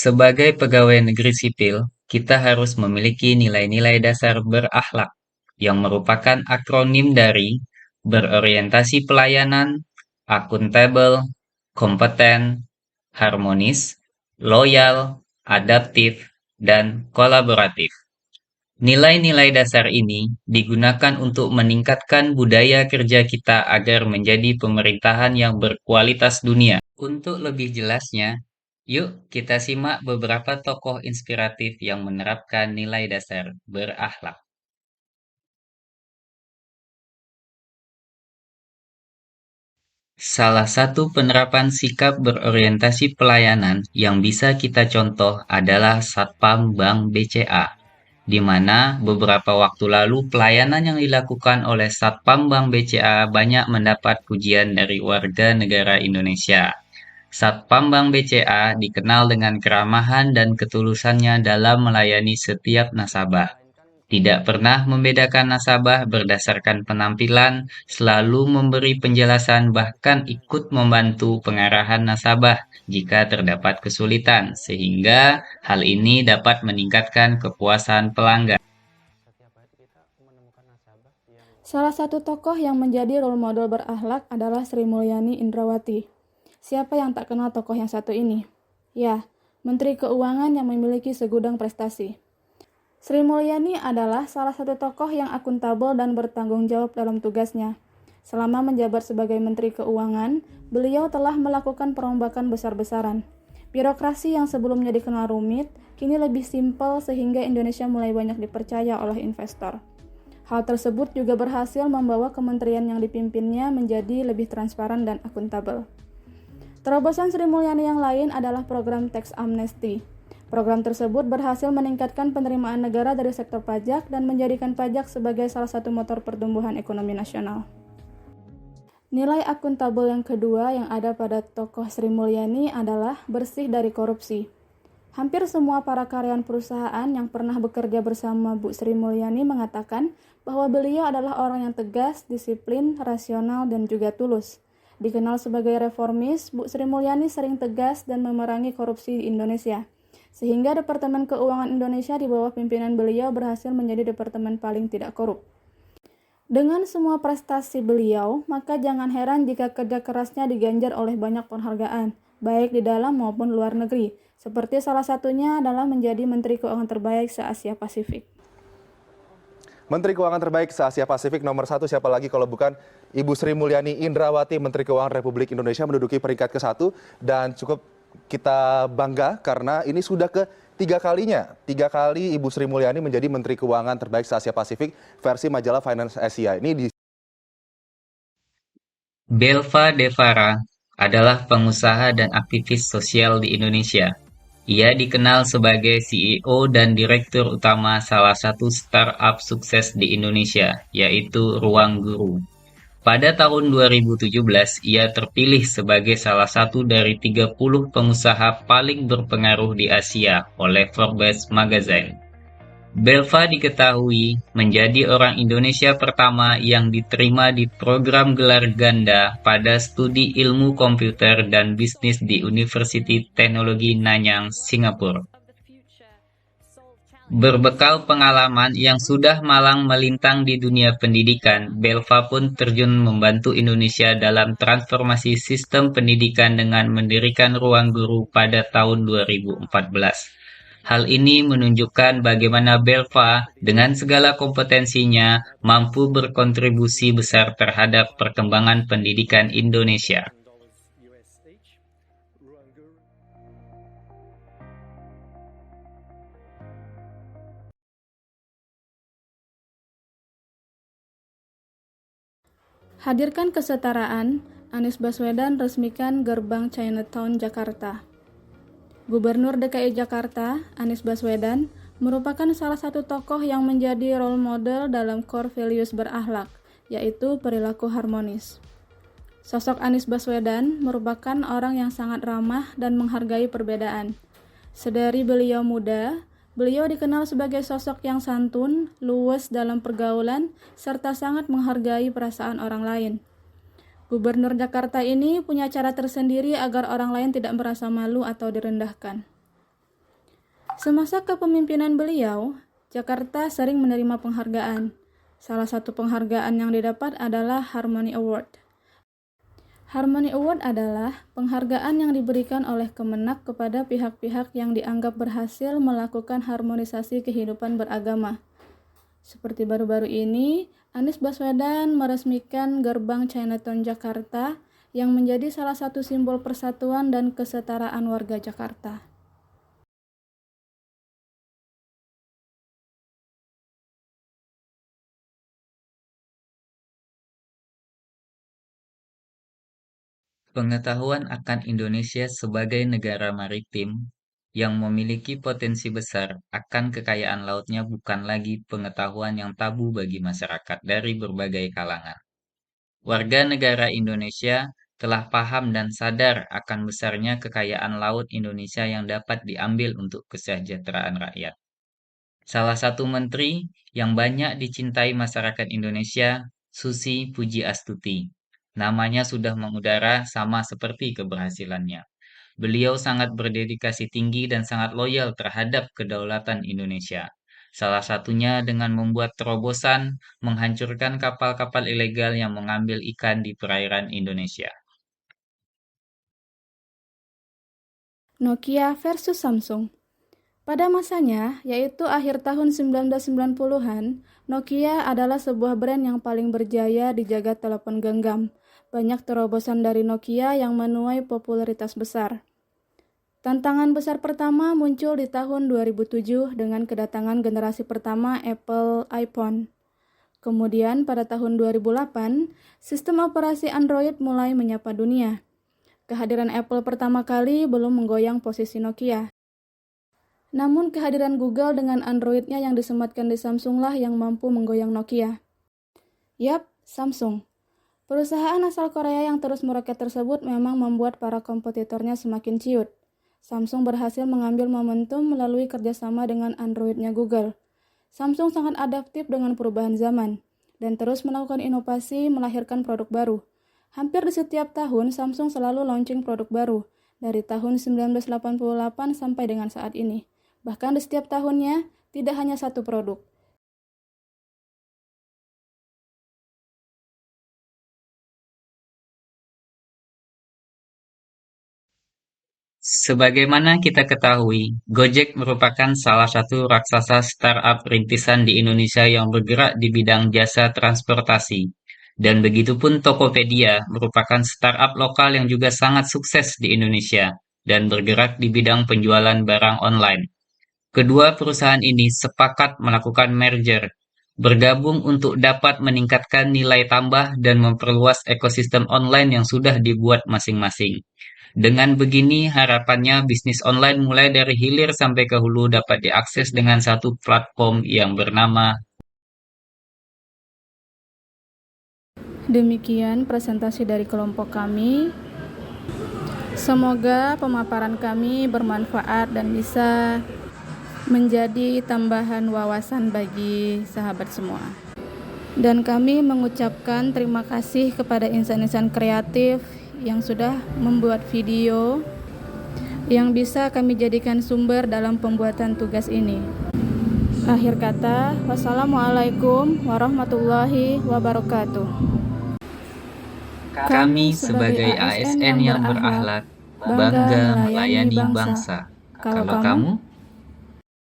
Sebagai pegawai negeri sipil, kita harus memiliki nilai-nilai dasar berakhlak yang merupakan akronim dari berorientasi pelayanan, akuntabel, kompeten, harmonis, loyal, adaptif, dan kolaboratif. Nilai-nilai dasar ini digunakan untuk meningkatkan budaya kerja kita agar menjadi pemerintahan yang berkualitas dunia. Untuk lebih jelasnya, yuk kita simak beberapa tokoh inspiratif yang menerapkan nilai dasar berakhlak. Salah satu penerapan sikap berorientasi pelayanan yang bisa kita contoh adalah Satpam Bank BCA, di mana beberapa waktu lalu pelayanan yang dilakukan oleh Satpam Bank BCA banyak mendapat pujian dari warga negara Indonesia. Satpam Bank BCA dikenal dengan keramahan dan ketulusannya dalam melayani setiap nasabah. Tidak pernah membedakan nasabah berdasarkan penampilan, selalu memberi penjelasan bahkan ikut membantu pengarahan nasabah jika terdapat kesulitan, sehingga hal ini dapat meningkatkan kepuasan pelanggan. Salah satu tokoh yang menjadi role model berakhlak adalah Sri Mulyani Indrawati. Siapa yang tak kenal tokoh yang satu ini? Ya, Menteri Keuangan yang memiliki segudang prestasi. Sri Mulyani adalah salah satu tokoh yang akuntabel dan bertanggung jawab dalam tugasnya. Selama menjabat sebagai Menteri Keuangan, beliau telah melakukan perombakan besar-besaran. Birokrasi yang sebelumnya dikenal rumit, kini lebih simpel sehingga Indonesia mulai banyak dipercaya oleh investor. Hal tersebut juga berhasil membawa kementerian yang dipimpinnya menjadi lebih transparan dan akuntabel. Terobosan Sri Mulyani yang lain adalah program Tax Amnesty. Program tersebut berhasil meningkatkan penerimaan negara dari sektor pajak dan menjadikan pajak sebagai salah satu motor pertumbuhan ekonomi nasional. Nilai akuntabel yang kedua yang ada pada tokoh Sri Mulyani adalah bersih dari korupsi. Hampir semua para karyawan perusahaan yang pernah bekerja bersama Bu Sri Mulyani mengatakan bahwa beliau adalah orang yang tegas, disiplin, rasional, dan juga tulus. Dikenal sebagai reformis, Bu Sri Mulyani sering tegas dan memerangi korupsi di Indonesia. Sehingga Departemen Keuangan Indonesia di bawah pimpinan beliau berhasil menjadi departemen paling tidak korup. Dengan semua prestasi beliau, maka jangan heran jika kerja kerasnya diganjar oleh banyak penghargaan, baik di dalam maupun luar negeri. Seperti salah satunya adalah menjadi Menteri Keuangan terbaik se-Asia Pasifik. Menteri Keuangan terbaik se-Asia Pasifik nomor 1 siapa lagi kalau bukan Ibu Sri Mulyani Indrawati, Menteri Keuangan Republik Indonesia menduduki peringkat ke-1 dan cukup kita bangga karena ini sudah ketiga kalinya. 3 kali Ibu Sri Mulyani menjadi Menteri Keuangan terbaik se-Asia Pasifik versi majalah Finance Asia. Ini di Belva Devara adalah pengusaha dan aktivis sosial di Indonesia. Ia dikenal sebagai CEO dan Direktur Utama salah satu startup sukses di Indonesia, yaitu Ruang Guru. Pada tahun 2017, ia terpilih sebagai salah satu dari 30 pengusaha paling berpengaruh di Asia oleh Forbes Magazine. Belva diketahui menjadi orang Indonesia pertama yang diterima di program gelar ganda pada studi ilmu komputer dan bisnis di University Teknologi Nanyang, Singapura. Berbekal pengalaman yang sudah malang melintang di dunia pendidikan, Belva pun terjun membantu Indonesia dalam transformasi sistem pendidikan dengan mendirikan Ruang Guru pada tahun 2014. Hal ini menunjukkan bagaimana Belva dengan segala kompetensinya mampu berkontribusi besar terhadap perkembangan pendidikan Indonesia. Hadirkan kesetaraan, Anies Baswedan resmikan Gerbang Chinatown Jakarta. Gubernur DKI Jakarta, Anies Baswedan, merupakan salah satu tokoh yang menjadi role model dalam core values berakhlak, yaitu perilaku harmonis. Sosok Anies Baswedan merupakan orang yang sangat ramah dan menghargai perbedaan. Sedari beliau muda, beliau dikenal sebagai sosok yang santun, luwes dalam pergaulan, serta sangat menghargai perasaan orang lain. Gubernur Jakarta ini punya cara tersendiri agar orang lain tidak merasa malu atau direndahkan. Semasa kepemimpinan beliau, Jakarta sering menerima penghargaan. Salah satu penghargaan yang didapat adalah Harmony Award. Harmony Award adalah penghargaan yang diberikan oleh Kemenak kepada pihak-pihak yang dianggap berhasil melakukan harmonisasi kehidupan beragama. Seperti baru-baru ini, Anies Baswedan meresmikan Gerbang Chinatown Jakarta yang menjadi salah satu simbol persatuan dan kesetaraan warga Jakarta. Pengetahuan akan Indonesia sebagai negara maritim yang memiliki potensi besar akan kekayaan lautnya bukan lagi pengetahuan yang tabu bagi masyarakat dari berbagai kalangan. Warga negara Indonesia telah paham dan sadar akan besarnya kekayaan laut Indonesia yang dapat diambil untuk kesejahteraan rakyat. Salah satu menteri yang banyak dicintai masyarakat Indonesia, Susi Pujiastuti. Namanya sudah mengudara sama seperti keberhasilannya. Beliau sangat berdedikasi tinggi dan sangat loyal terhadap kedaulatan Indonesia. Salah satunya dengan membuat terobosan menghancurkan kapal-kapal ilegal yang mengambil ikan di perairan Indonesia. Nokia versus Samsung. Pada masanya, yaitu akhir tahun 1990-an, Nokia adalah sebuah brand yang paling berjaya di jagat telepon genggam. Banyak terobosan dari Nokia yang menuai popularitas besar. Tantangan besar pertama muncul di tahun 2007 dengan kedatangan generasi pertama Apple iPhone. Kemudian pada tahun 2008, sistem operasi Android mulai menyapa dunia. Kehadiran Apple pertama kali belum menggoyang posisi Nokia. Namun kehadiran Google dengan Android-nya yang disematkan di Samsung lah yang mampu menggoyang Nokia. Yap, Samsung. Perusahaan asal Korea yang terus meroket tersebut memang membuat para kompetitornya semakin ciut. Samsung berhasil mengambil momentum melalui kerjasama dengan Android-nya Google. Samsung sangat adaptif dengan perubahan zaman dan terus melakukan inovasi melahirkan produk baru. Hampir di setiap tahun Samsung selalu launching produk baru, dari tahun 1988 sampai dengan saat ini. Bahkan di setiap tahunnya, tidak hanya satu produk. Sebagaimana kita ketahui, Gojek merupakan salah satu raksasa startup rintisan di Indonesia yang bergerak di bidang jasa transportasi. Dan begitupun Tokopedia merupakan startup lokal yang juga sangat sukses di Indonesia dan bergerak di bidang penjualan barang online. Kedua perusahaan ini sepakat melakukan merger, bergabung untuk dapat meningkatkan nilai tambah dan memperluas ekosistem online yang sudah dibuat masing-masing. Dengan begini, harapannya bisnis online mulai dari hilir sampai ke hulu dapat diakses dengan satu platform yang bernama. Demikian presentasi dari kelompok kami. Semoga pemaparan kami bermanfaat dan bisa menjadi tambahan wawasan bagi sahabat semua. Dan kami mengucapkan terima kasih kepada insan-insan kreatif yang sudah membuat video yang bisa kami jadikan sumber dalam pembuatan tugas ini. Akhir kata, wassalamualaikum warahmatullahi wabarakatuh. Kami sebagai ASN yang berakhlak, bangga melayani bangsa. Kalau kamu?